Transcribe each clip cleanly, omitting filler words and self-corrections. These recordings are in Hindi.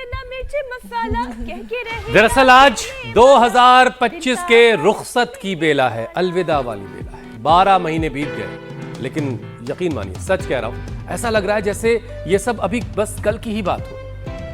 ना मिर्च मसाला कह के रहे। दरअसल आज 2025 के रुखसत की बेला है, अलविदा वाली बेला है। 12 महीने बीत गए, लेकिन यकीन मानिए, सच कह रहा हूं, ऐसा लग रहा है जैसे ये सब अभी बस कल की ही बात हो।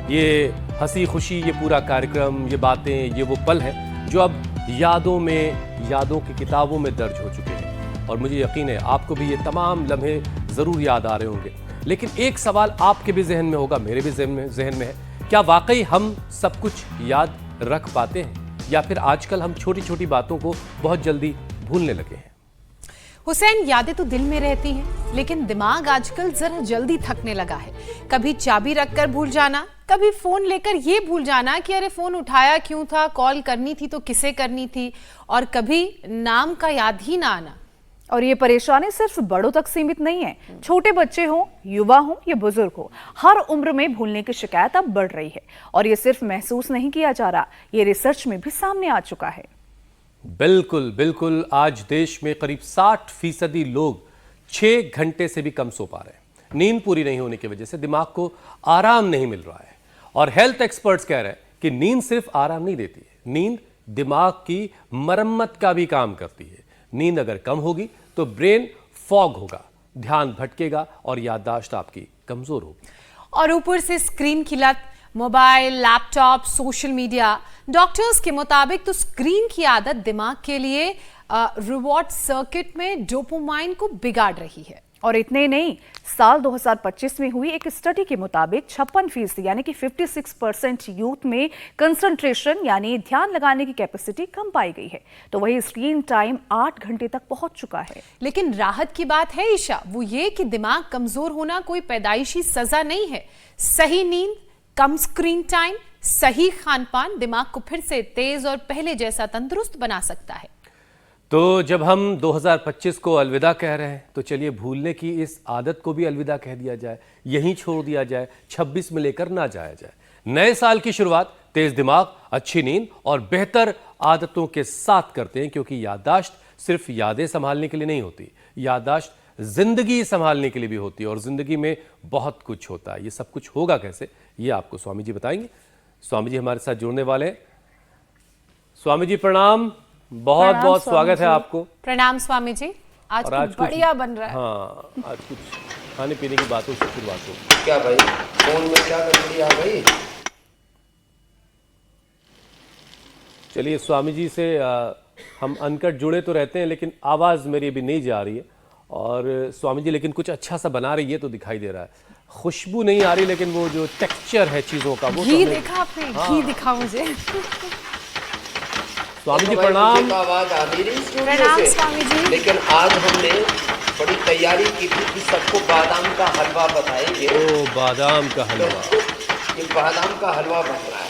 ये हंसी खुशी, ये पूरा कार्यक्रम, ये बातें, ये वो पल है जो अब यादों में, यादों की किताबों में दर्ज हो चुके हैं। और मुझे यकीन है आपको भी ये तमाम लम्हे जरूर याद आ रहे होंगे। लेकिन एक सवाल आपके भी जहन में होगा, मेरे भी जहन में है, क्या वाकई हम सब कुछ याद रख पाते हैं, या फिर आजकल हम छोटी छोटी बातों को बहुत जल्दी भूलने लगे हैं? हुसैन, यादें तो दिल में रहती हैं, लेकिन दिमाग आजकल जरा जल्दी थकने लगा है। कभी चाबी रखकर भूल जाना, कभी फोन लेकर ये भूल जाना कि अरे फोन उठाया क्यों था, कॉल करनी थी तो किसे करनी थी, और कभी नाम का याद ही ना आना। और ये परेशानी सिर्फ बड़ों तक सीमित नहीं है, छोटे बच्चे हों, युवा हों या बुजुर्ग हो, हर उम्र में भूलने की शिकायत अब बढ़ रही है। और ये सिर्फ महसूस नहीं किया जा रहा, ये रिसर्च में भी सामने आ चुका है। बिल्कुल बिल्कुल, आज देश में करीब 60% लोग 6 घंटे से भी कम सो पा रहे हैं। नींद पूरी नहीं होने की वजह से दिमाग को आराम नहीं मिल रहा है। और हेल्थ एक्सपर्ट्स कह रहे हैं कि नींद सिर्फ आराम नहीं देती है, नींद दिमाग की मरम्मत का भी काम करती है। नींद अगर कम होगी तो ब्रेन फॉग होगा, ध्यान भटकेगा और याददाश्त आपकी कमजोर होगी। और ऊपर से स्क्रीन की लत, mobile, laptop, social media. Doctors के मुताबिक तो स्क्रीन की आदत दिमाग के लिए रिवॉर्ड सर्किट में डोपामाइन को बिगाड़ रही है। और इतने ही नहीं, साल 2025 में हुई एक स्टडी के मुताबिक 56% यानी कि 56% यूथ में कंसंट्रेशन यानी ध्यान लगाने की कैपेसिटी कम पाई गई है। तो वही स्क्रीन टाइम 8 घंटे तक पहुंच चुका है। लेकिन राहत की बात है ईशा, वो ये कि दिमाग कमजोर होना कोई पैदाइशी सजा नहीं है। सही नींद, कम स्क्रीन टाइम, सही खानपान दिमाग को फिर से तेज और पहले जैसा तंदुरुस्त बना सकता है। तो जब हम 2025 को अलविदा कह रहे हैं, तो चलिए भूलने की इस आदत को भी अलविदा कह दिया जाए, यहीं छोड़ दिया जाए, 26 में लेकर ना जाया जाए। नए साल की शुरुआत तेज दिमाग, अच्छी नींद और बेहतर आदतों के साथ करते हैं, क्योंकि याददाश्त सिर्फ यादें संभालने के लिए नहीं होती, याददाश्त जिंदगी संभालने के लिए भी होती है। और जिंदगी में बहुत कुछ होता है। ये सब कुछ होगा कैसे, ये आपको स्वामी जी बताएंगे। स्वामी जी हमारे साथ जुड़ने वाले हैं। स्वामी जी प्रणाम, बहुत बहुत स्वागत है आपको। प्रणाम स्वामी जी। आज कुछ बढ़िया बन रहा है। हाँ, आज कुछ खाने पीने की बातों से शुरुआत हो। क्या भाई, फोन में क्या गड़बड़ी आ गई? चलिए स्वामी जी से हम अनकट जुड़े तो रहते हैं, लेकिन आवाज़ मेरी अभी नहीं जा रही है। और स्वामी जी लेकिन कुछ अच्छा सा बना रही है तो दिखाई दे रहा है। खुशबू नहीं आ रही, लेकिन वो जो टेक्सचर है चीज़ों का, वो घी देखा आपने? घी दिखा मुझे। स्वामी जी प्रणाम। आवाज आ रही है प्रणाम स्वामी जी। लेकिन आज हमने बड़ी तैयारी की थी कि सबको बादाम का हलवा बताएंगे। ओ, बादाम का हलवा। तो ये बादाम का हलवा बन रहा है।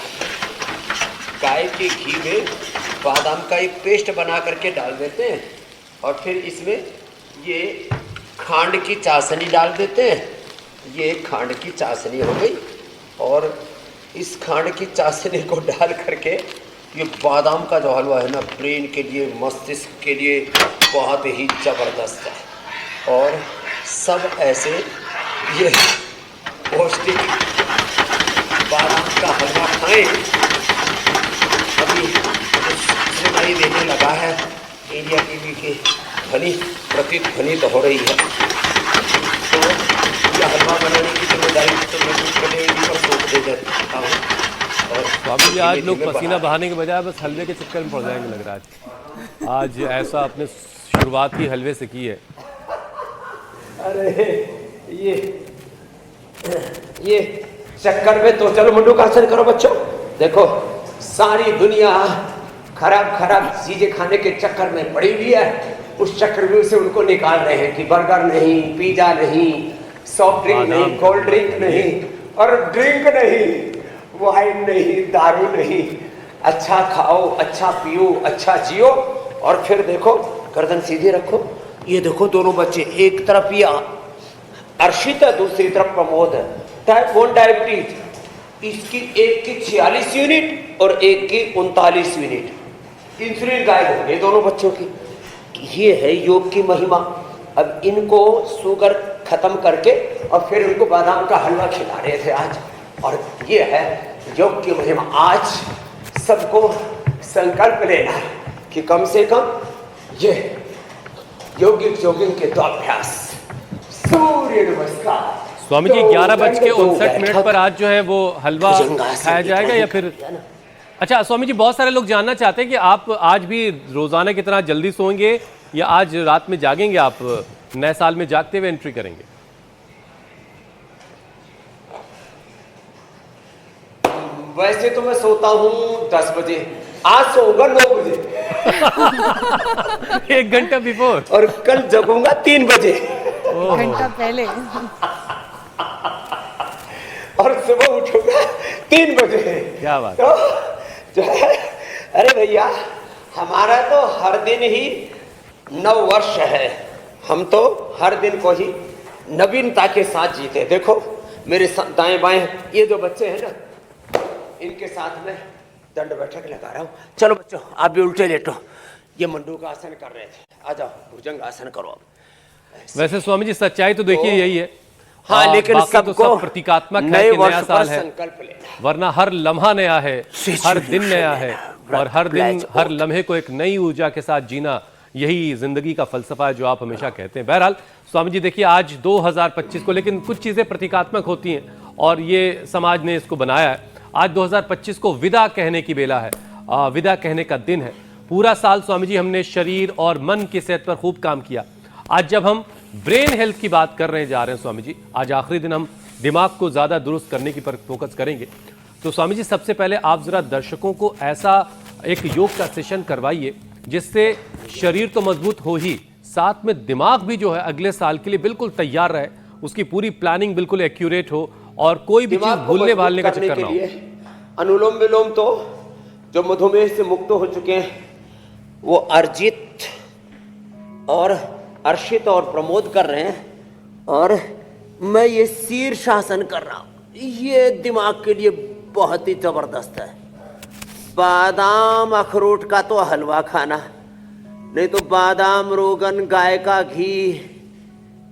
गाय के घी में बादाम का एक पेस्ट बना करके डाल देते हैं, और फिर इसमें ये खांड की चाशनी डाल देते हैं। ये खांड की चाशनी हो गई, और इस खांड की चाशनी को डाल करके ये बादाम का जो हलवा है ना, ब्रेन के लिए, मस्तिष्क के लिए बहुत ही ज़बरदस्त है। और सब ऐसे ये पौष्टिक बादाम का हलवा खाएं। अभी सुनाई देने लगा है, इंडिया टीवी की ध्वनि, प्रतिध्वनि तो हो रही है। तो यह हलवा बनाने की जिम्मेदारी तो मैं कुछ पर सौंप दे देता हूँ। स्वामी जी आज लोग पसीना बहाने के बजाय बस हलवे के चक्कर में पड़ जाएंगे लग रहा है। आज ऐसा आपने शुरुआत ही हलवे से की है। अरे ये चक्कर में तो चलो मंडूकासन करो बच्चों। देखो सारी दुनिया खराब चीजें खाने के चक्कर में पड़ी हुई है। उस चक्कर से उनको निकाल रहे हैं कि बर्गर नहीं, पिज्जा नहीं, सॉफ्ट ड्रिंक नहीं, कोल्ड ड्रिंक नहीं, और ड्रिंक नहीं, वाइन नहीं, दारू नहीं। अच्छा खाओ, अच्छा पियो, अच्छा जियो। और फिर देखो, गर्दन सीधी रखो। ये देखो दोनों बच्चे, एक तरफ ये अर्शित है, दूसरी तरफ प्रमोद है। टाइप 1 डायबिटीज, इसकी एक की 46 यूनिट और एक की 39 यूनिट। इंसुलिन गायब हो गई दोनों बच्चों की। ये है योग की महिमा। अब इनको शुगर खत्म करके और फिर उनको बादाम का हलवा खिला रहे थे आज। और ये है योग की महिमा आज सबको संकल्प लेना है कि कम से कम ये योगिक जोगिंग के 2 अभ्यास, सूर्य नमस्कार। स्वामी जी 11:59 पर आज जो है वो हलवा खाया जाएगा या फिर? अच्छा स्वामी जी, बहुत सारे लोग जानना चाहते हैं कि आप आज भी रोजाना की तरह जल्दी सोएंगे या आज रात में जागेंगे, आप नए साल में जागते हुए एंट्री करेंगे? वैसे तो मैं सोता हूँ 10 बजे, आज सोऊंगा 9 बजे 1 घंटा बिफोर, और कल जगूंगा 3 बजे घंटा पहले। और सुबह उठूंगा 3 बजे। क्या बात। तो जो है, अरे भैया हमारा तो हर दिन ही नव वर्ष है, हम तो हर दिन को ही नवीनता के साथ जीते। देखो मेरे दाएं बाएं ये जो बच्चे हैं ना, इनके साथ में दंड बैठक लगा रहा हूँ। चलो बच्चों आप भी उल्टे लेटो, ये मंडूक आसन कर रहे थे, आ जाओ भुजंग आसन करो अब। वैसे स्वामी जी सच्चाई तो देखिए यही है। हाँ, लेकिन बाकी तो सबको सब प्रतीकात्मक है नए कि नया वर्ष साल पर है, संकल्प लेना, वरना हर लम्हा नया है, हर दिन नया है, और हर दिन हर लम्हे को एक नई ऊर्जा के साथ जीना, यही जिंदगी का फलसफा है जो आप हमेशा कहते हैं। बहरहाल स्वामी जी देखिए आज 2025 को, लेकिन कुछ चीजें प्रतीकात्मक होती हैं और ये समाज ने इसको बनाया है। आज 2025 को विदा कहने की बेला है, विदा कहने का दिन है। पूरा साल स्वामी जी हमने शरीर और मन की सेहत पर खूब काम किया। आज जब हम ब्रेन हेल्थ की बात कर रहे जा रहे हैं स्वामी जी, आज आखिरी दिन हम दिमाग को ज्यादा दुरुस्त करने की पर फोकस करेंगे। तो स्वामी जी सबसे पहले आप जरा दर्शकों को ऐसा एक योग का सेशन करवाइए जिससे शरीर तो मजबूत हो ही, साथ में दिमाग भी जो है अगले साल के लिए बिल्कुल तैयार रहे, उसकी पूरी प्लानिंग बिल्कुल एक्यूरेट हो और कोई भी चीज भूलने भालने का चक्कर ना हो। अनुलोम विलोम तो जो मधुमेह से मुक्त हो चुके हैं वो अर्जित और अर्षित और प्रमोद कर रहे हैं, और मैं ये शीर्षासन कर रहा हूं। ये दिमाग के लिए बहुत ही जबरदस्त है। बादाम अखरोट का तो हलवा खाना, नहीं तो बादाम रोगन गाय का घी,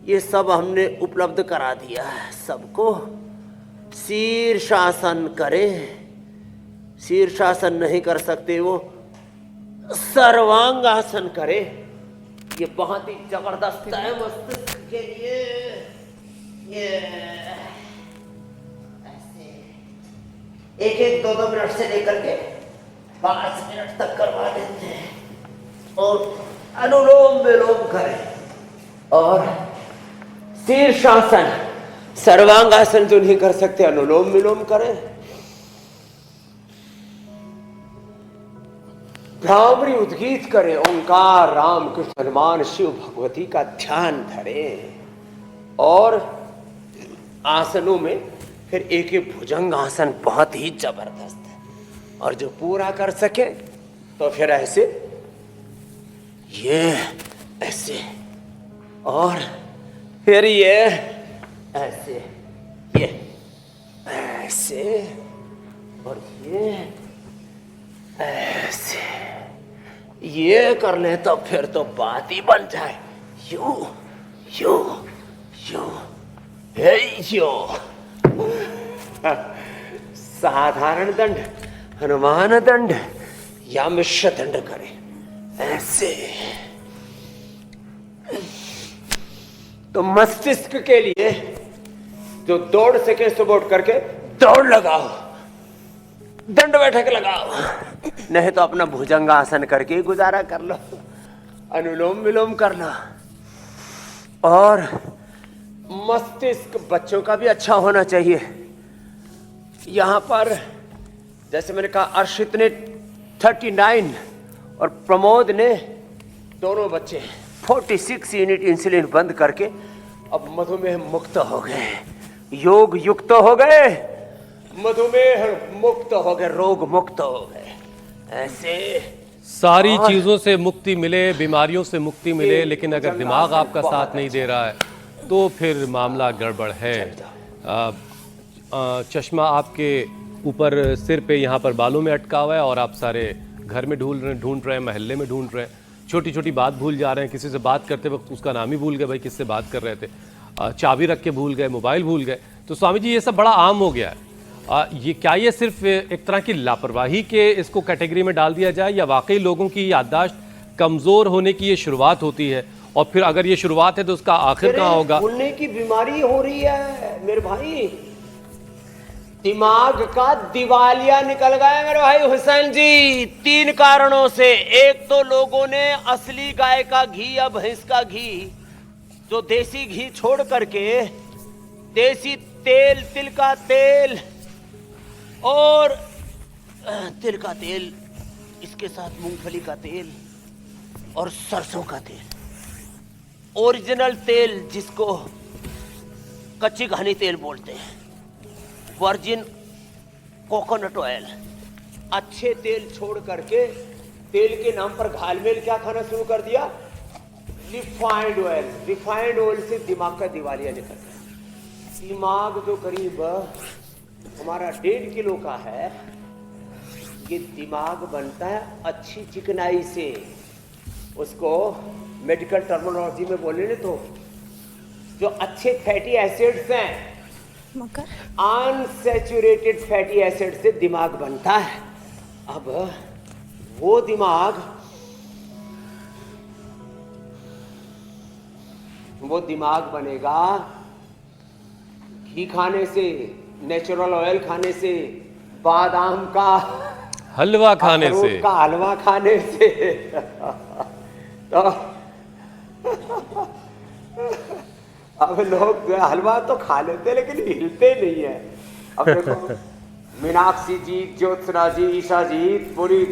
ये सब हमने उपलब्ध करा दिया है सबको। शीर्षासन करें, शीर्षासन नहीं कर सकते वो सर्वांगासन करे, ये बहुत ही जबरदस्त है मस्तिष्क के लिए। ये ऐसे 1-1, 2-2 मिनट से लेकर के 5 मिनट तक करवा देते हैं, और अनुलोम विलोम करें, और शीर्षासन सर्वांगासन जो नहीं कर सकते अनुलोम विलोम करें। भ्रामरी उद्गीत करें, ओंकार राम कृष्ण हनुमान शिव भगवती का ध्यान धरें, और आसनों में फिर एक एक भुजंग आसन बहुत ही जबरदस्त है, और जो पूरा कर सके तो फिर ऐसे, ये ऐसे, और फिर ये ऐसे, ये ऐसे, और ये ऐसे, ये कर ले तो फिर तो बात ही बन जाए। यूं यूं यूं यूं। साधारण दंड, हनुमान दंड या मिश्र दंड करें, ऐसे। तो मस्तिष्क के लिए जो दौड़ सके सुबह उठ करके दौड़ लगाओ, दंड बैठक लगाओ, नहीं तो अपना भुजंगासन करके गुजारा कर लो, अनुलोम विलोम कर लो। और मस्तिष्क बच्चों का भी अच्छा होना चाहिए। यहां पर जैसे मैंने कहा अर्षित ने 39 और प्रमोद ने, दोनों बच्चे 46 यूनिट इंसुलिन बंद करके अब मधुमेह मुक्त हो गए, योग युक्त हो गए, मधुमेह मुक्त हो गए, रोग मुक्त हो गए। ऐसे सारी चीजों से मुक्ति मिले, बीमारियों से मुक्ति मिले, लेकिन अगर दिमाग आपका साथ नहीं दे रहा है तो फिर मामला गड़बड़ है। चश्मा आपके ऊपर सिर पे यहाँ पर बालों में अटका हुआ है और आप सारे घर में ढूंढ रहे हैं, मोहल्ले में ढूंढ रहे हैं, छोटी छोटी बात भूल जा रहे हैं, किसी से बात करते वक्त उसका नाम ही भूल गए, भाई किससे बात कर रहे थे, चाबी रख के भूल गए, मोबाइल भूल गए। तो स्वामी जी ये सब बड़ा आम हो गया है। ये क्या ये सिर्फ एक तरह की लापरवाही के इसको कैटेगरी में डाल दिया जाए, या वाकई लोगों की याददाश्त कमज़ोर होने की ये शुरुआत होती है, और फिर अगर ये शुरुआत है तो उसका आखिर कहाँ होगा? भूलने की बीमारी हो रही है मेरे भाई, दिमाग का दिवालिया निकल गया मेरे भाई हुसैन जी। 3 कारणों से। एक तो लोगों ने असली गाय का घी या भैंस का घी, जो देसी घी छोड़ करके देसी तेल, तिल का तेल और तिल का तेल, इसके साथ मूंगफली का तेल और सरसों का तेल, ओरिजिनल तेल जिसको कच्ची घानी तेल बोलते हैं, वर्जिन कोकोनट ऑयल, अच्छे तेल छोड़ करके तेल के नाम पर घालमेल क्या खाना शुरू कर दिया? Refined oil. रिफाइंड ऑयल से दिमाग का दिवालिया निकल गया। दिमाग जो करीब हमारा 1.5 किलो का है, ये दिमाग बनता है अच्छी चिकनाई से। उसको मेडिकल टर्मिनोलॉजी में बोले ना तो जो अच्छे फैटी एसिड्स हैं, अनसैचुरेटेड फैटी एसिड से दिमाग बनता है। अब वो दिमाग बनेगा घी खाने से, नेचुरल ऑयल खाने से, बादाम का हलवा खाने से, का हलवा खाने से। तो अब लोग हलवा तो खा लेते लेकिन हिलते नहीं है। अब देखो मीनाक्षी जी, ज्योत्सना जी, ईशा जी पूरी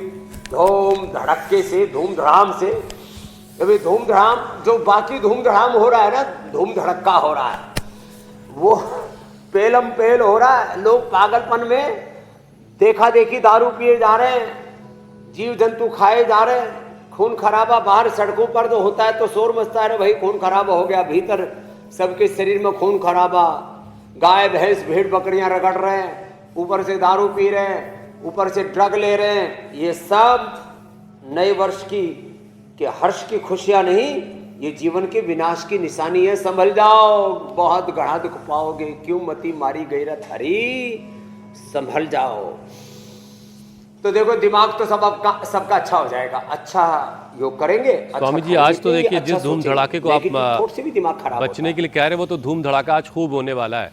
धूम धड़क्के से, धूम धड़ाम से, अभी धूम धड़ाम जो बाकी धूम धड़ाम हो रहा है ना, धूम धड़क्का हो रहा है, वो पेलम पेल हो रहा है। लोग पागलपन में देखा देखी दारू पिए जा रहे हैं, जीव जंतु खाए जा रहे हैं, खून खराबा बाहर सड़कों पर तो होता है तो शोर मचता है, भाई खून खराबा हो गया, भीतर सबके शरीर में खून खराबा, गाय भैंस भेड़ बकरियां रगड़ रहे हैं, ऊपर से दारू पी रहे हैं, ऊपर से ड्रग ले रहे हैं। ये सब नए वर्ष की के हर्ष की खुशियां नहीं, ये जीवन के विनाश की निशानी है। संभल जाओ, बहुत गढ़ा दुख पाओगे, क्यों मती मारी गैरत हरी, संभल जाओ। तो देखो दिमाग तो सबका अच्छा हो जाएगा, अच्छा योग करेंगे। स्वामी जी आज तो देखिए जिस धूम धड़ाके को आप से भी दिमाग खराब बचने के लिए कह रहे हैं, वो तो धूम धड़ाका आज खूब होने वाला है।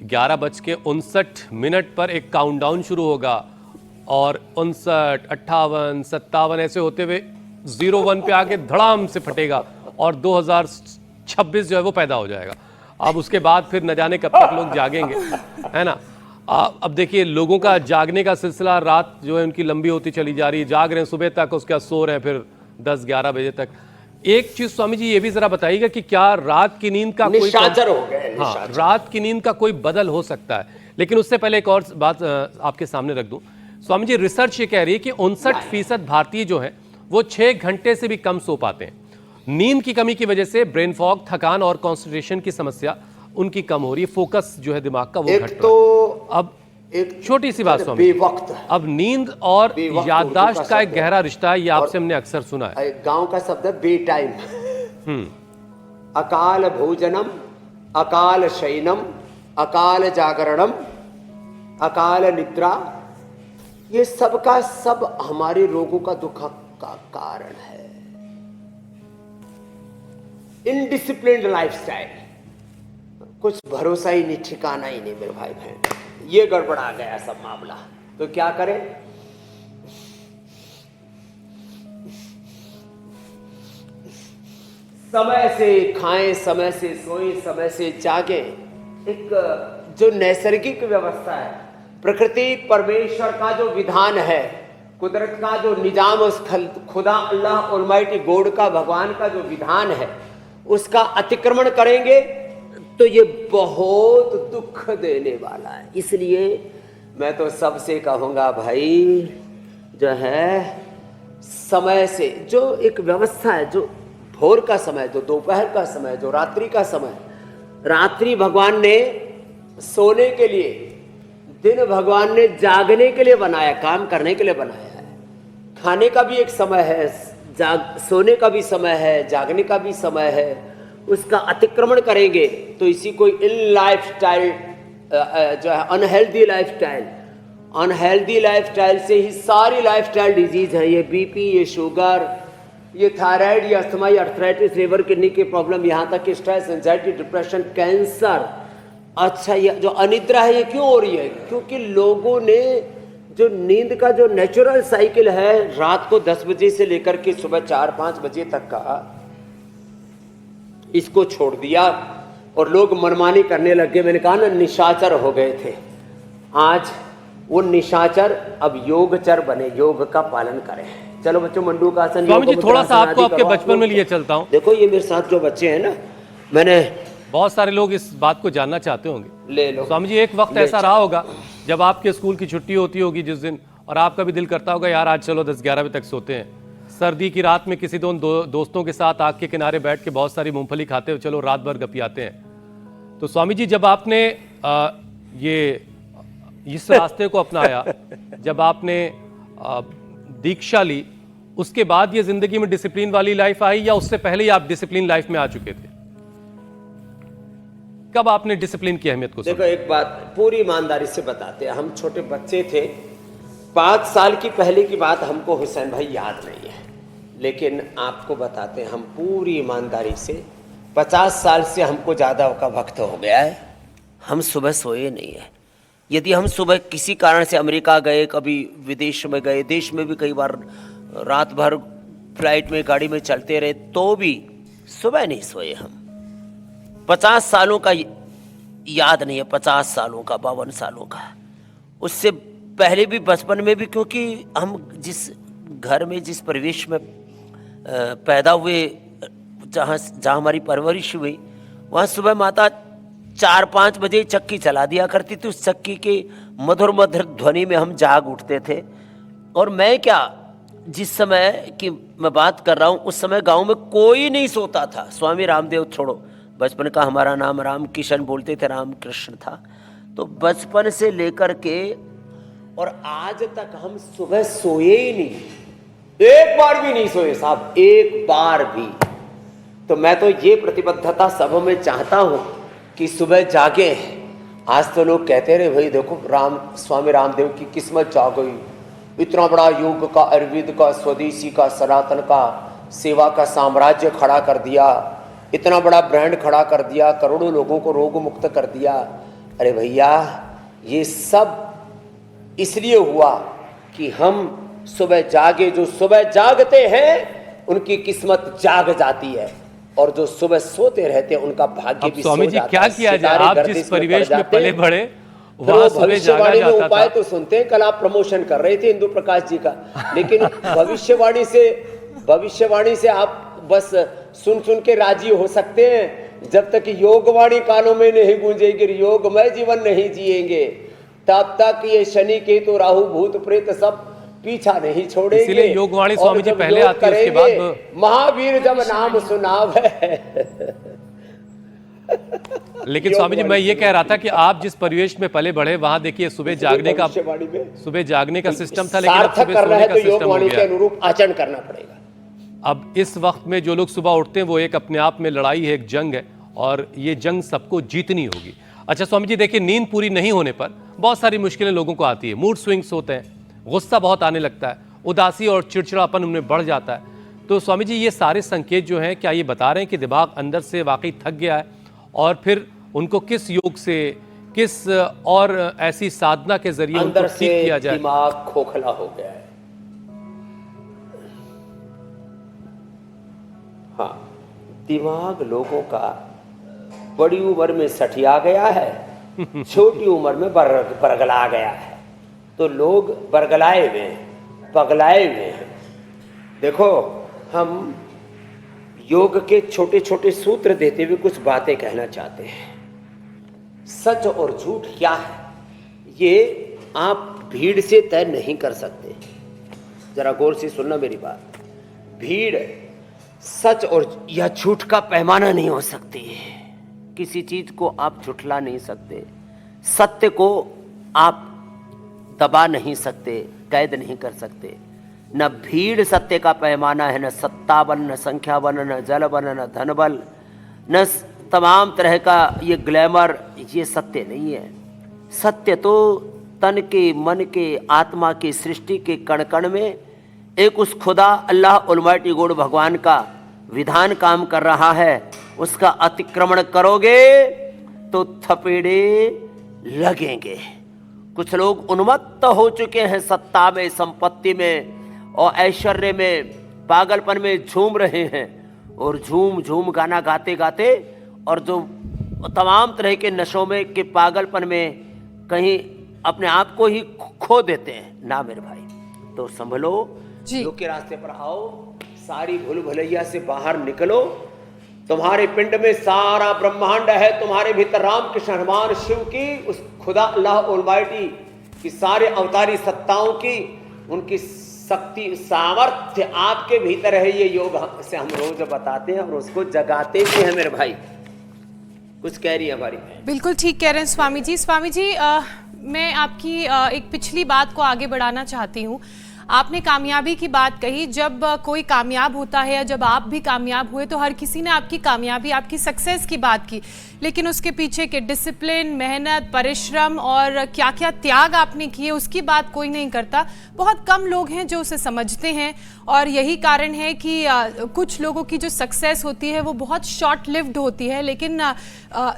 11:59 पर एक काउंटडाउन शुरू होगा और 59, 58, 57 ऐसे होते हुए 01 पे आके धड़ाम से फटेगा और 2026 जो है वो पैदा हो जाएगा। अब उसके बाद फिर न जाने कब तक लोग जागेंगे, है ना। अब देखिए लोगों का जागने का सिलसिला, रात जो है उनकी लंबी होती चली जा रही है, जाग रहे हैं सुबह तक, उसके बाद सो रहे हैं फिर 10-11 बजे तक। एक चीज स्वामी जी ये भी जरा बताइएगा कि क्या रात की नींद का कोई रात की नींद का कोई बदल हो सकता है? लेकिन उससे पहले एक और बात आपके सामने रख दूं स्वामी जी, रिसर्च ये कह रही है कि 59% भारतीय जो है वो 6 घंटे से भी कम सो पाते हैं। नींद की कमी की वजह से ब्रेन फॉग, थकान और कॉन्सेंट्रेशन की समस्या उनकी कम हो रही है, फोकस जो है दिमाग का वो घट रहा है। अब एक छोटी सी बात स्वामी, अब नींद और याददाश्त का एक गहरा रिश्ता है, ये आपसे हमने अक्सर सुना है। गांव का शब्द है बे टाइम। अकाल भोजनम, अकाल शयनम, अकाल जागरणम, अकाल निद्रा, ये सब का सब हमारे रोगों का दुख का कारण है। इनडिसिप्लिन्ड लाइफस्टाइल, कुछ भरोसा ही नहीं, ठिकाना ही नहीं मेरे भाई बहन, ये गड़बड़ा गया सब मामला। तो क्या करें? समय से खाएं, समय से सोएं, समय से जागें। एक जो नैसर्गिक व्यवस्था है, प्रकृति परमेश्वर का जो विधान है, कुदरत का जो निजाम, उस खुदा अल्लाह ऑलमाइटी गॉड का, भगवान का जो विधान है, उसका अतिक्रमण करेंगे तो ये बहुत दुख देने वाला है। इसलिए मैं तो सबसे कहूँगा भाई, जो है समय से जो एक व्यवस्था है, जो भोर का समय, जो दोपहर का समय, जो रात्रि का समय, रात्रि भगवान ने सोने के लिए, दिन भगवान ने जागने के लिए बनाया, काम करने के लिए बनाया है। खाने का भी एक समय है, सोने का भी समय है, जागने का भी समय है। उसका अतिक्रमण करेंगे तो इसी को इन लाइफस्टाइल जो है अनहेल्दी लाइफस्टाइल से ही सारी लाइफस्टाइल डिजीज है, ये बीपी, ये शुगर, ये थायराइड, ये अस्थमा, ये अर्थराइटिस, लिवर किडनी के प्रॉब्लम, यहाँ तक कि स्ट्रेस, एंजाइटी, डिप्रेशन, कैंसर। अच्छा, ये जो अनिद्रा है ये क्यों हो रही है? क्योंकि लोगों ने जो नींद का जो नेचुरल साइकिल है रात को 10 बजे से लेकर के सुबह 4-5 बजे तक का, इसको छोड़ दिया और लोग मनमानी करने लग गए। मैंने कहा ना, निशाचर हो गए थे। आज वो निशाचर अब योगचर बने, योग का पालन करें। चलो बच्चों, मंडू का आसन, स्वामी जी थोड़ा सा आपको आपके बचपन में लिए चलता हूँ। देखो ये मेरे साथ जो बच्चे हैं ना, मैंने बहुत सारे लोग इस बात को जानना चाहते होंगे। ले लो स्वामी जी, एक वक्त ऐसा रहा होगा जब आपके स्कूल की छुट्टी होती होगी जिस दिन, और आपका भी दिल करता होगा यार आज चलो 10-11 बजे तक सोते हैं। सर्दी की रात में किसी दोस्तों के साथ आग के किनारे बैठ के बहुत सारी मूंगफली खाते हुए चलो रात भर गपियाते हैं। तो स्वामी जी, जब आपने ये इस रास्ते को अपनाया, जब आपने दीक्षा ली, उसके बाद ये जिंदगी में डिसिप्लिन वाली लाइफ आई या उससे पहले ही आप डिसिप्लिन लाइफ में आ चुके थे? कब आपने डिसिप्लिन की अहमियत को समझा? देखो, एक बात पूरी ईमानदारी से बताते हैं। हम छोटे बच्चे थे, 5 साल की पहले की बात हमको हुसैन भाई याद नहीं है, लेकिन आपको बताते हैं हम पूरी ईमानदारी से। 50 साल से हमको ज़्यादा का वक्त हो गया है, हम सुबह सोए नहीं है। यदि हम सुबह किसी कारण से अमेरिका गए, कभी विदेश में गए, देश में भी कई बार रात भर फ्लाइट में, गाड़ी में चलते रहे, तो भी सुबह नहीं सोए हम। 50 सालों का याद नहीं है, 50 सालों का, 52 सालों का। उससे पहले भी बचपन में भी, क्योंकि हम जिस घर में, जिस परिवेश में पैदा हुए, जहाँ हमारी परवरिश हुई, वहाँ सुबह माता 4-5 बजे चक्की चला दिया करती थी। उस चक्की के मधुर मधुर ध्वनि में हम जाग उठते थे। और मैं क्या, जिस समय की मैं बात कर रहा हूँ, उस समय गांव में कोई नहीं सोता था। स्वामी रामदेव छोड़ो, बचपन का हमारा नाम राम किशन बोलते थे, राम कृष्ण था। तो बचपन से लेकर के और आज तक हम सुबह सोए ही नहीं, एक बार भी नहीं सोए साहब, एक बार भी। तो मैं तो ये प्रतिबद्धता सब में चाहता हूं कि सुबह जागे। आज तो लोग कहते रहे भाई देखो स्वामी रामदेव की किस्मत जाग गई, इतना बड़ा योग का, आयुर्वेद का, स्वदेशी का, सनातन का, सेवा का साम्राज्य खड़ा कर दिया, इतना बड़ा ब्रांड खड़ा कर दिया, करोड़ों लोगों को रोग मुक्त कर दिया। अरे भैया, ये सब इसलिए हुआ कि हम सुबह जागे। जो सुबह जागते हैं उनकी किस्मत जाग जाती है, और जो सुबह सोते रहते हैं उनका भाग्य भी सो स्वामी जी जाता क्या है। किया जाए, आप जिस परिवेश में पले बढ़े वहां सुबह जागा भविष्यवाणी में जाता उपाय था। तो सुनते हैं। कल आप प्रमोशन कर रहे थे इंदु प्रकाश जी का, लेकिन भविष्यवाणी से आप बस सुन सुन के राजी हो सकते हैं। जब तक योगवाणी कानों में नहीं गूंजेगी, योगमय जीवन नहीं जिएंगे, तब तक ये शनि केतु राहु भूत प्रेत सब पीछा नहीं छोड़ेंगे। इसीलिए योगवाणी स्वामी जी पहले आती है, उसके बाद महावीर जब नाम सुनावे। लेकिन स्वामी जी, मैं ये कह रहा था कि आप जिस परिवेश में पले बढ़े वहां देखिए सुबह जागने का सिस्टम था, लेकिन अब सुबह सोने का सिस्टम हो के गया। अनुरूप आचरण करना पड़ेगा। अब इस वक्त में जो लोग सुबह उठते हैं वो एक अपने आप में लड़ाई है, एक जंग है, और ये जंग सबको जीतनी होगी। अच्छा स्वामी जी, देखिए नींद पूरी नहीं होने पर बहुत सारी मुश्किलें लोगों को आती है। मूड स्विंग्स होते हैं, गुस्सा बहुत आने लगता है, उदासी और चिड़चिड़ापन उनमें बढ़ जाता है। तो स्वामी जी, ये सारे संकेत जो हैं, क्या ये बता रहे हैं कि दिमाग अंदर से वाकई थक गया है, और फिर उनको किस योग से, किस और ऐसी साधना के जरिए अंदर उनको ठीक किया जाए? दिमाग खोखला हो गया है। हाँ, दिमाग लोगों का बड़ी उम्र में सठिया गया है, छोटी उम्र में बरगला गया है। तो लोग बरगलाए हुए हैं, पगलाए हुए हैं। देखो, हम योग के छोटे छोटे सूत्र देते हुए कुछ बातें कहना चाहते हैं। सच और झूठ क्या है, ये आप भीड़ से तय नहीं कर सकते। जरा गौर से सुनना मेरी बात। भीड़ सच और या झूठ का पैमाना नहीं हो सकती। किसी चीज को आप झुठला नहीं सकते, सत्य को आप दबा नहीं सकते, कैद नहीं कर सकते। न भीड़ सत्य का पैमाना है, न सत्ता बल, न संख्या बल, न जल बल, न धन बल, न तमाम तरह का ये ग्लैमर, ये सत्य नहीं है। सत्य तो तन के, मन के, आत्मा की, सृष्टि के कण कण में एक उस खुदा अल्लाह ऑलमाइटी गॉड भगवान का विधान काम कर रहा है। उसका अतिक्रमण करोगे तो थपेड़े लगेंगे। कुछ लोग उन्मत्त हो चुके हैं सत्ता में, संपत्ति में और ऐश्वर्य में, पागलपन में झूम रहे हैं और झूम झूम गाना गाते गाते और जो तमाम तरह के नशों में के पागलपन में कहीं अपने आप को ही खो देते हैं। ना मेरे भाई, तो संभलो, योग के रास्ते पर आओ, सारी भूल भुलैया से बाहर निकलो। तुम्हारे पिंड में सारा ब्रह्मांड है, तुम्हारे भीतर राम कृष्ण हनुमान शिव की, उस खुदा अल्लाह ऑलमाइटी की सारे अवतारी सत्ताओं की, उनकी शक्ति सामर्थ्य आपके भीतर है। ये योग से हम रोज बताते हैं और उसको जगाते भी हैं मेरे भाई। कुछ कह रही है हमारी? बिल्कुल ठीक कह रहे हैं स्वामी जी। स्वामी जी, मैं आपकी एक पिछली बात को आगे बढ़ाना चाहती हूँ। आपने कामयाबी की बात कही। जब कोई कामयाब होता है या जब आप भी कामयाब हुए तो हर किसी ने आपकी कामयाबी, आपकी सक्सेस की बात की, लेकिन उसके पीछे के डिसिप्लिन, मेहनत, परिश्रम और क्या क्या त्याग आपने किए उसकी बात कोई नहीं करता। बहुत कम लोग हैं जो उसे समझते हैं और यही कारण है कि कुछ लोगों की जो सक्सेस होती है वो बहुत शॉर्ट लिव्ड होती है, लेकिन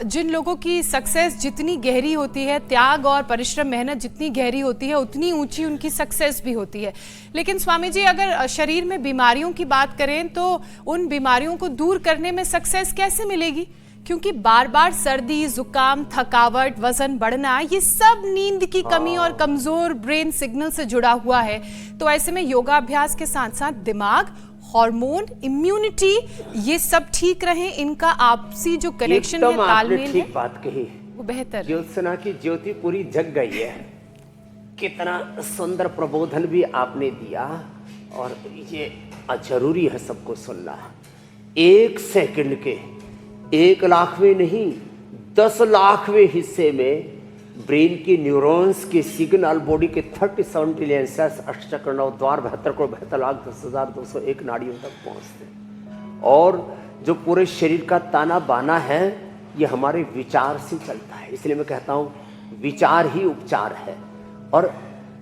जिन लोगों की सक्सेस जितनी गहरी होती है, त्याग और परिश्रम, मेहनत जितनी गहरी होती है, उतनी ऊंची उनकी सक्सेस भी होती है। लेकिन स्वामी जी, अगर शरीर में बीमारियों की बात करें तो उन बीमारियों को दूर करने में सक्सेस कैसे मिलेगी? क्योंकि बार बार सर्दी, जुकाम, थकावट, वजन बढ़ना, ये सब नींद की कमी और कमजोर ब्रेन सिग्नल से जुड़ा हुआ है। तो ऐसे में योगाभ्यास के साथ साथ दिमाग, हार्मोन, इम्यूनिटी, ये सब ठीक रहे, इनका आपसी जो कनेक्शन है, तालमेल ठीक बात कही, वो बेहतर। ज्योत्सना की ज्योति पूरी जग गई है। कितना सुंदर प्रबोधन भी आपने दिया और ये जरूरी है सबको सुनना। 1 सेकंड के 1 लाखवें नहीं 10 लाखवें हिस्से में ब्रेन की न्यूरॉन्स के सिग्नल बॉडी के 37 ट्रिलियन सेल्स, अष्टचक्र, नव द्वार, 72 करोड़ 72 लाख 10,201 नाड़ियों तक पहुंचते। और जो पूरे शरीर का ताना बाना है ये हमारे विचार से चलता है। इसलिए मैं कहता हूँ विचार ही उपचार है। और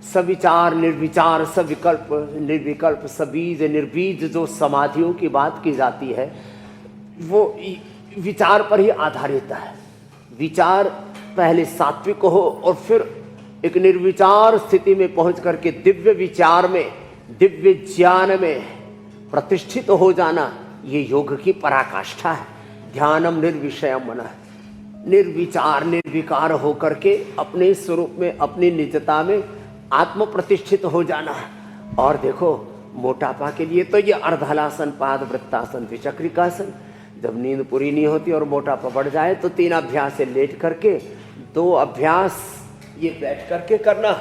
सविचार, निर्विचार, सविकल्प, निर्विकल्प, सबीज, निर्बीज जो समाधियों की बात की जाती है वो विचार पर ही आधारित है। विचार पहले सात्विक हो और फिर एक निर्विचार स्थिति में पहुंच करके दिव्य विचार में, दिव्य ज्ञान में प्रतिष्ठित हो जाना, ये योग की पराकाष्ठा है। ध्यानम निर्विषयम मनः, निर्विचार, निर्विकार होकर के अपने स्वरूप में, अपनी निजता में आत्म प्रतिष्ठित हो जाना। और देखो, मोटापा के लिए तो ये अर्धहलासन, पाद वृत्तासन, द्विचक्रिकासन। जब नींद पूरी नहीं होती और मोटापा बढ़ जाए तो 3 अभ्यास से लेट करके, 2 अभ्यास ये बैठ करके करना,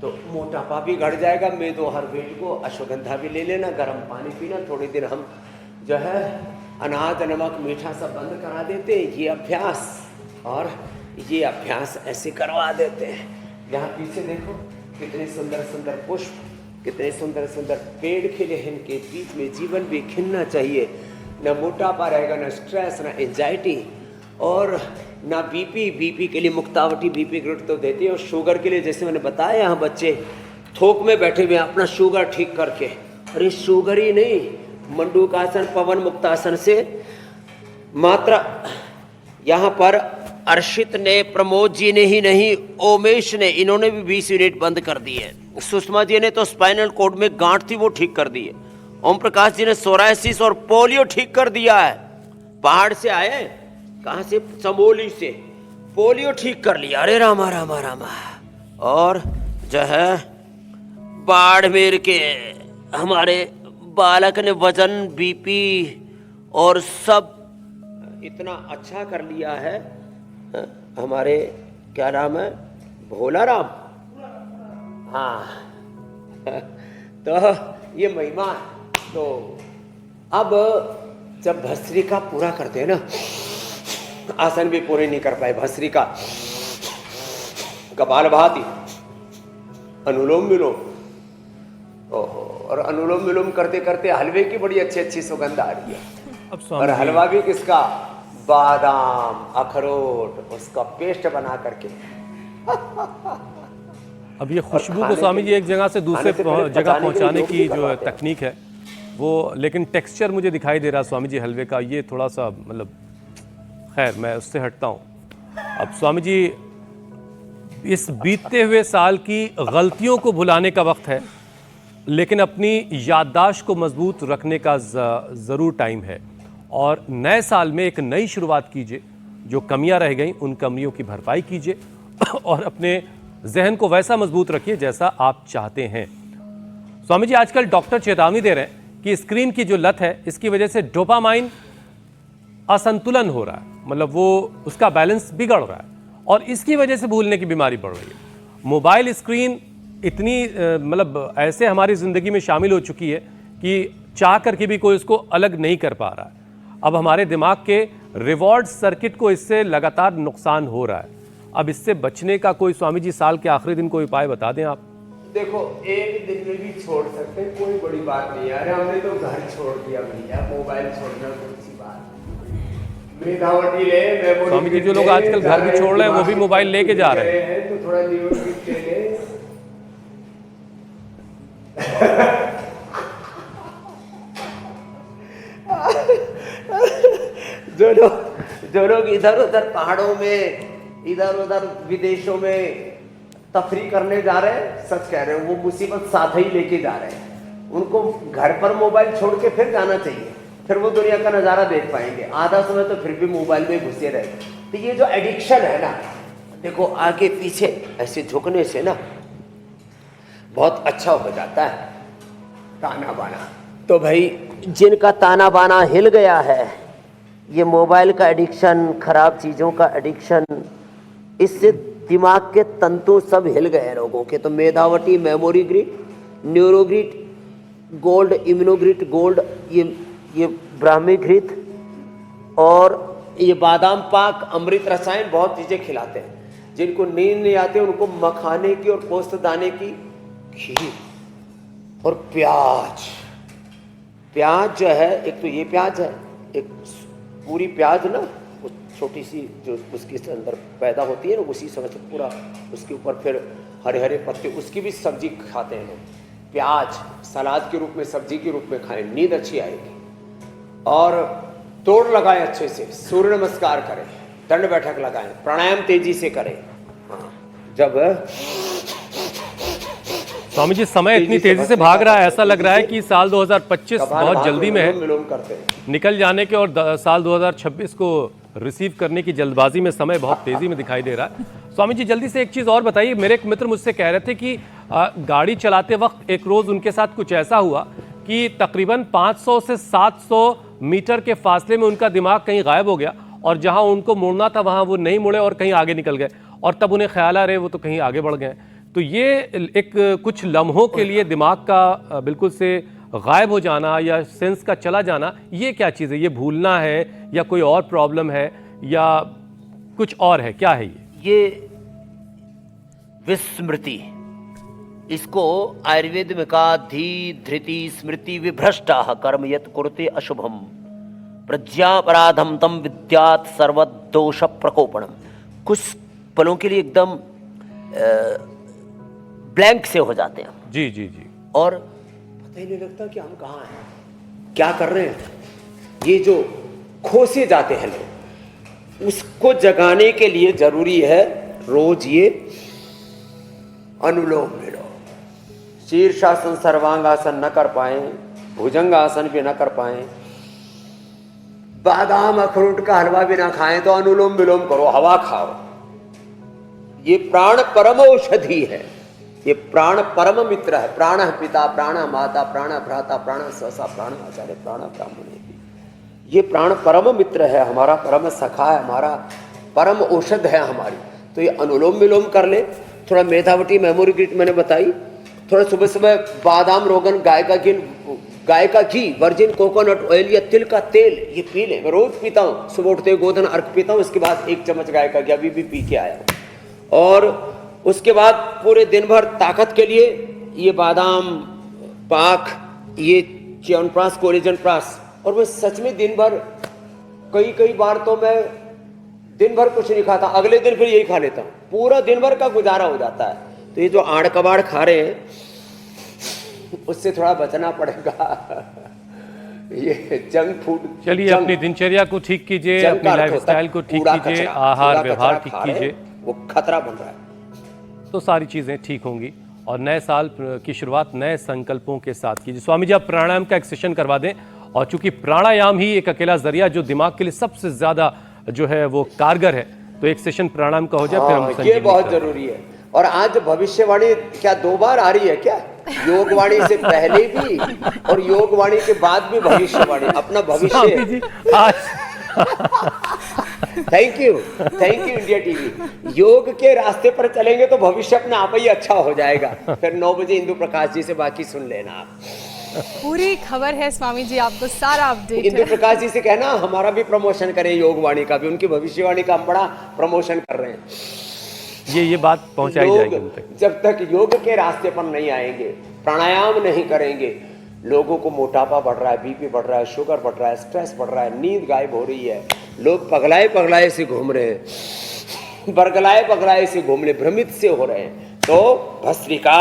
तो मोटापा भी घट जाएगा। मैं तो हर वेट को अश्वगंधा भी ले लेना, गर्म पानी पीना, थोड़ी देर हम जो है अनाज, नमक, मीठा सब बंद करा देते हैं ये अभ्यास, और ये अभ्यास ऐसे करवा देते हैं। यहाँ पीछे देखो कितने सुंदर सुंदर पुष्प, कितने सुंदर सुंदर पेड़ खिले हैं, इनके बीच में जीवन भी खिलना चाहिए। न मोटापा रहेगा, न स्ट्रेस, न एंजाइटी और ना बीपी के लिए मुक्तावटी बीपी ग्रुट तो देती है। और शुगर के लिए जैसे मैंने बताया, यहाँ बच्चे थोक में बैठे हुए अपना शुगर ठीक करके, अरे शुगर ही नहीं, मंडूकासन, पवन मुक्तासन से मात्रा। यहाँ पर अर्शित ने, प्रमोद जी ने ही नहीं, ओमेश ने, इन्होंने भी 20 यूनिट बंद कर दी है। सुषमा जी ने तो स्पाइनल कॉर्ड में गांठ थी वो ठीक कर दी है। ओम प्रकाश जी ने सोरायसिस और पोलियो ठीक कर दिया है। पहाड़ से आए, कहाँ से, चमोली से, पोलियो ठीक कर लिया। अरे रामा रामा रामा। और जो है बाड़मेर के हमारे बालक ने वजन, बीपी और सब इतना अच्छा कर लिया है। हमारे क्या नाम है, भोला राम, हाँ तो ये महिमा। तो अब जब भस्त्रिका पूरा करते हैं ना, आसन भी पूरे नहीं कर पाए, भस्त्रिका, कपालभाति, अनुलोम विलोम, ओहो, और अनुलोम विलोम करते करते हलवे की बड़ी अच्छी अच्छी सुगंध आ रही है। और हलवा भी किसका, बादाम, अखरोट, उसका पेस्ट बना करके। अब ये खुशबू को स्वामी जी एक जगह से दूसरे जगह पहुंचाने की जो तकनीक है वो, लेकिन टेक्सचर मुझे दिखाई दे रहा स्वामी जी हलवे का, ये थोड़ा सा मतलब, खैर मैं उससे हटता हूँ। अब स्वामी जी, इस बीतते हुए साल की गलतियों को भुलाने का वक्त है, लेकिन अपनी याददाश्त को मजबूत रखने का ज़रूर टाइम है, और नए साल में एक नई शुरुआत कीजिए। जो कमियां रह गई उन कमियों की भरपाई कीजिए और अपने जहन को वैसा मजबूत रखिए जैसा आप चाहते हैं। स्वामी जी, आजकल डॉक्टर चेतावनी दे रहे हैं कि स्क्रीन की जो लत है इसकी वजह से डोपामाइन असंतुलन हो रहा है, मतलब वो उसका बैलेंस बिगड़ रहा है और इसकी वजह से भूलने की बीमारी बढ़ रही है। मोबाइल स्क्रीन इतनी मतलब ऐसे हमारी ज़िंदगी में शामिल हो चुकी है कि चाह करके भी कोई उसको अलग नहीं कर पा रहा है। अब हमारे दिमाग के रिवॉर्ड सर्किट को इससे लगातार नुकसान हो रहा है। अब इससे बचने का कोई स्वामी जी साल के आखिरी दिन कोई उपाय बता दें आप। देखो, एक दिन में भी छोड़ सकते हैं, कोई बड़ी बात नहीं है। अरे हमने तो घर छोड़ दिया भैया, मोबाइल छोड़ना कौन सी बात। मेधावटी ले, मेमोरी स्वामी जी, जो लोग आजकल घर भी छोड़ रहे हैं वो भी मोबाइल लेके जा रहे हैं। तो थोड़ा न्यूरोगिट ले ले। जो लोग इधर उधर पहाड़ों में, इधर उधर विदेशों में तफरी करने जा रहे हैं, सच कह रहे हैं, वो मुसीबत साथ ही लेके जा रहे हैं। उनको घर पर मोबाइल छोड़ के फिर जाना चाहिए, फिर वो दुनिया का नज़ारा देख पाएंगे। आधा समय तो फिर भी मोबाइल में घुसे रहे। तो ये जो एडिक्शन है ना, देखो आगे पीछे ऐसे झुकने से ना बहुत अच्छा हो जाता है ताना बाना। तो भाई जिनका ताना बाना हिल गया है, ये मोबाइल का एडिक्शन, खराब चीज़ों का एडिक्शन, इससे दिमाग के तंतु सब हिल गए लोगों के। तो मेधावटी, memory grid, न्यूरोग्रिड, gold, Immunogrid gold, ये ब्राह्मी घृत और ये बादाम पाक, अमृत रसायन, बहुत चीज़ें खिलाते हैं। जिनको नींद नहीं आती उनको मखाने की और पोस्त दाने की खीर और प्याज। प्याज जो है, एक तो ये प्याज है, एक पूरी प्याज ना, छोटी सी जो उसके अंदर पैदा होती है ना, उसी समय से पूरा उसके ऊपर फिर हरे हरे पत्ते, उसकी भी सब्जी खाते हैं लोग। प्याज सलाद के रूप में, सब्जी के रूप में खाएं, नींद अच्छी आएगी। और तोड़ लगाएं अच्छे से, सूर्य नमस्कार करें, दंड बैठक लगाएं, प्राणायाम तेजी से करें। हाँ, जब स्वामी जी समय इतनी तेजी से भाग रहा है, ऐसा लग रहा है कि साल 2025 बहुत जल्दी में है निकल जाने के, और साल 2026 को रिसीव करने की जल्दबाजी में समय बहुत तेजी में दिखाई दे रहा है। स्वामी जी, जल्दी से एक चीज़ और बताइए। मेरे एक मित्र मुझसे कह रहे थे कि गाड़ी चलाते वक्त एक रोज़ उनके साथ कुछ ऐसा हुआ कि तकरीबन 500 से 700 मीटर के फासले में उनका दिमाग कहीं गायब हो गया, और जहां उनको मुड़ना था वहां वो नहीं मुड़े और कहीं आगे निकल गए, और तब उन्हें ख्याल आ रहे वो तो कहीं आगे बढ़ गए। तो ये एक कुछ लम्हों के लिए दिमाग का बिल्कुल से गायब हो जाना या सेंस का चला जाना, ये क्या चीज़ है? ये भूलना है या कोई और प्रॉब्लम है या कुछ और है, क्या है ये विस्मृति, इसको आयुर्वेद में कहा धी धृति स्मृति विभ्रष्टा कर्म यत कुरुते अशुभम प्रज्ञापराधम तम विद्यात सर्वदोष प्रकोपणम। कुछ पलों के लिए एकदम ब्लैंक से हो जाते हैं। जी जी जी। और पता ही नहीं लगता कि हम कहाँ हैं, क्या कर रहे हैं। ये जो खो से जाते हैं लोग, उसको जगाने के लिए जरूरी है रोज ये अनुलोम विलोम। शीर्षासन सर्वांगासन न कर पाए, भुजंगासन भी न कर पाए, बादाम अखरोट का हलवा भी ना खाएं तो अनुलोम विलोम करो, हवा खाओ। ये प्राण परम औषधि है, ये प्राण परम मित्र है। प्राण पिता, प्राण माता, प्राण भ्राता, प्राण स्वसा, प्राण आचार्य, प्राण ब्राह्मण। ये प्राण परम मित्र है, हमारा परम सखा है, हमारा परम औषध है हमारी। तो ये अनुलोम विलोम कर ले। थोड़ा मेधावटी, मेमोरी ग्रिड मैंने बताई, थोड़ा सुबह सुबह बादाम, रोगन, गाय का घी, वर्जिन कोकोनट ऑयल या तिल का तेल, ये पी ले। मैं रोज पीता हूँ, सुबह उठते गोधन अर्घ पीता हूँ, उसके बाद 1 चम्मच गाय का घी अभी भी पी के आया हूँ। और उसके बाद पूरे दिन भर ताकत के लिए ये बादाम पाक, ये च्यवनप्राश, कोलेजन प्राश। और मैं सच में दिन भर कई कई बार तो मैं दिन भर कुछ नहीं खाता, अगले दिन फिर यही खा लेता हूँ, पूरा दिन भर का गुजारा हो जाता है। तो ये जो आड़ कबाड़ खा रहे हैं उससे थोड़ा बचना पड़ेगा। ये जंक फूड, चलिए अपनी दिनचर्या को ठीक कीजिए, अपनी लाइफस्टाइल को ठीक कीजिए, आहार व्यवहार ठीक कीजिए, वो खतरा बन रहा है। तो सारी चीजें ठीक होंगी और नए साल की शुरुआत नए संकल्पों के साथ कीजिए। स्वामी जी आप प्राणायाम का एक सेशन करवा दें, और चूंकि प्राणायाम ही एक अकेला जरिया जो दिमाग के लिए सबसे ज्यादा जो है वो कारगर है, तो एक सेशन प्राणायाम का हो जाए, फिर हम ये संजीवनी बहुत करें। जरूरी है। और आज भविष्यवाणी क्या 2 बार आ रही है क्या? योगवाणी से पहले भी और योगवाणी के बाद भी भविष्यवाणी, अपना स्वामी भविष्य। जी आज थैंक यू इंडिया टीवी। योग के रास्ते पर चलेंगे तो भविष्य अपने आप ही अच्छा हो जाएगा। फिर 9 बजे इंदु प्रकाश जी से बाकी सुन लेना आप। पूरी खबर है स्वामी जी, आपको सारा अपडेट इंदु है। प्रकाश जी से कहना हमारा भी प्रमोशन करें, योगवाणी का भी, उनकी भविष्यवाणी का हम बड़ा प्रमोशन कर रहे हैं। ये बात पहुंचाई जाएगी उन तक। जब तक योग के रास्ते पर नहीं आएंगे, प्राणायाम नहीं करेंगे, लोगों को मोटापा बढ़ रहा है, बीपी बढ़ रहा है, शुगर बढ़ रहा है, स्ट्रेस बढ़ रहा है, नींद गायब हो रही है, लोग पगलाए से घूम रहे हैं, बरगलाए से घूम रहे, भ्रमित से हो रहे हैं। तो भस्त्रिका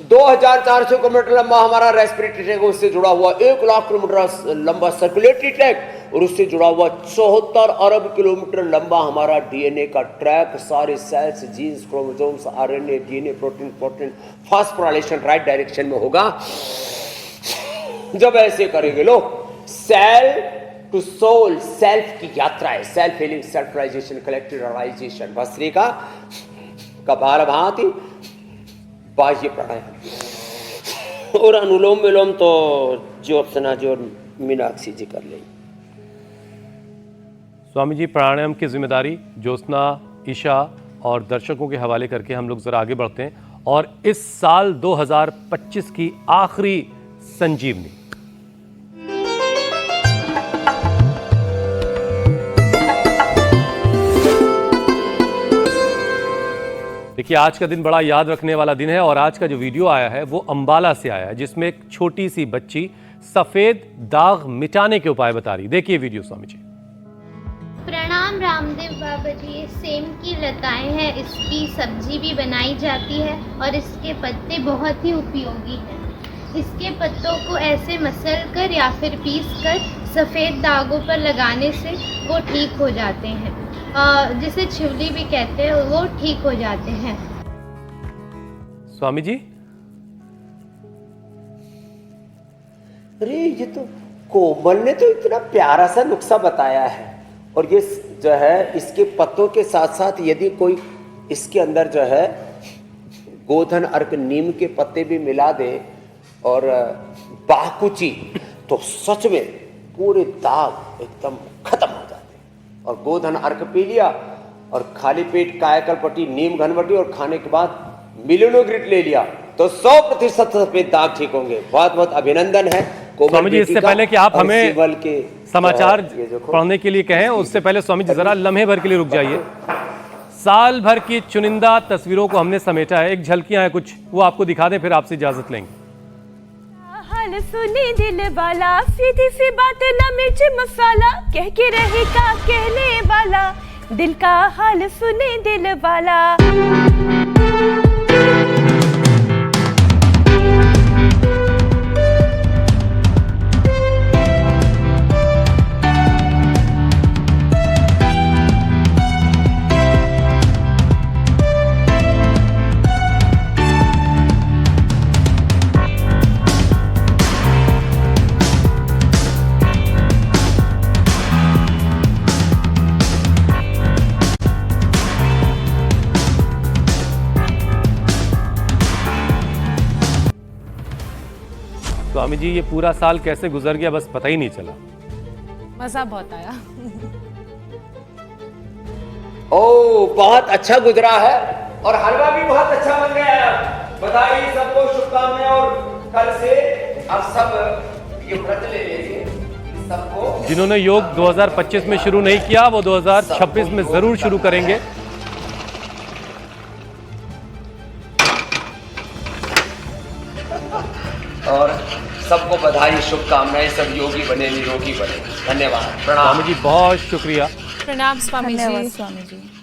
2400 किलोमीटर लंबा हमारा रेस्पिरेटरी ट्रैक, उससे जुड़ा हुआ 1 लाख किलोमीटर लंबा सर्कुलेटरी ट्रैक, और उससे जुड़ा हुआ 74 अरब किलोमीटर लंबा हमारा डीएनए का ट्रैक। सारे cells, genes, chromosomes, RNA, DNA, protein phosphorylation right direction में होगा। जब ऐसे करेंगे लो, सेल टू सोल, सेल्फ की यात्रा है, self healing, self realisation, collective realisation. Bhastrika kapalbhati, बाह्य प्राणायाम और अनुलोम विलोम तो ज्योत्सना जो मीनाक्षी जी कर लेंगे। स्वामी जी प्राणायाम की जिम्मेदारी ज्योत्सना, ईशा और दर्शकों के हवाले करके हम लोग जरा आगे बढ़ते हैं, और इस साल 2025 की आखिरी संजीवनी। देखिए आज का दिन बड़ा याद रखने वाला दिन है, और आज का जो वीडियो आया है वो अंबाला से आया है, जिसमें एक छोटी सी बच्ची सफेद दाग मिटाने के उपाय बता रही। देखिए वीडियो स्वामी जी। प्रणाम रामदेव बाबा जी। ये सेम की लताएं हैं, इसकी सब्जी भी बनाई जाती है और इसके पत्ते बहुत ही उपयोगी हैं। इसके पत्तों को ऐसे मसल कर या फिर पीस कर सफ़ेद दागों पर लगाने से वो ठीक हो जाते हैं, जिसे छिवली भी कहते हैं, वो ठीक हो जाते हैं। स्वामी जी अरे ये तो कोमल ने तो इतना प्यारा सा नुस्खा बताया है, और ये जो है इसके पत्तों के साथ साथ यदि कोई इसके अंदर जो है गोधन अर्क, नीम के पत्ते भी मिला दे और बाकुची, तो सच में पूरे दाग एकदम खत्म हो जाते हैं। और गोधन अर्क पी लिया और खाली पेट कायाकल्पट्टी, नीम घनवटी और खाने के बाद मिलिनोग्रिट ले लिया तो 100% सफेद दाग ठीक होंगे। बहुत बहुत अभिनंदन है स्वामी जी। इससे पहले कि आप हमें के समाचार पढ़ने के लिए कहें, उससे पहले स्वामी जी जरा लम्हे भर के लिए रुक जाइए। साल भर की चुनिंदा तस्वीरों को हमने समेटा है, एक झलकियां हैं कुछ, वो आपको दिखा दें, फिर आपसे इजाजत लेंगे। हाल सुनी दिल वाला, सीधी सी बात ना मिर्च मसाला, कह के रहेगा कहने वाला, दिल का हाल सुने दिल वाला। स्वामी जी ये पूरा साल कैसे गुजर गया बस पता ही नहीं चला। मजा बहुत आया। ओ बहुत अच्छा गुजरा है, और हलवा भी बहुत अच्छा बन गया है। बधाई सबको, शुभकामनाएं। और कल से अब सब ये व्रत ले लीजिए सबको। जिन्होंने योग 2025 में शुरू नहीं किया वो 2026 में जरूर शुरू करेंगे। और सबको बधाई, शुभकामनाएं, सब योगी बने, निरोगी बने। धन्यवाद, प्रणाम। स्वामी जी बहुत शुक्रिया। प्रणाम स्वामी धन्यवाद जी। स्वामी जी।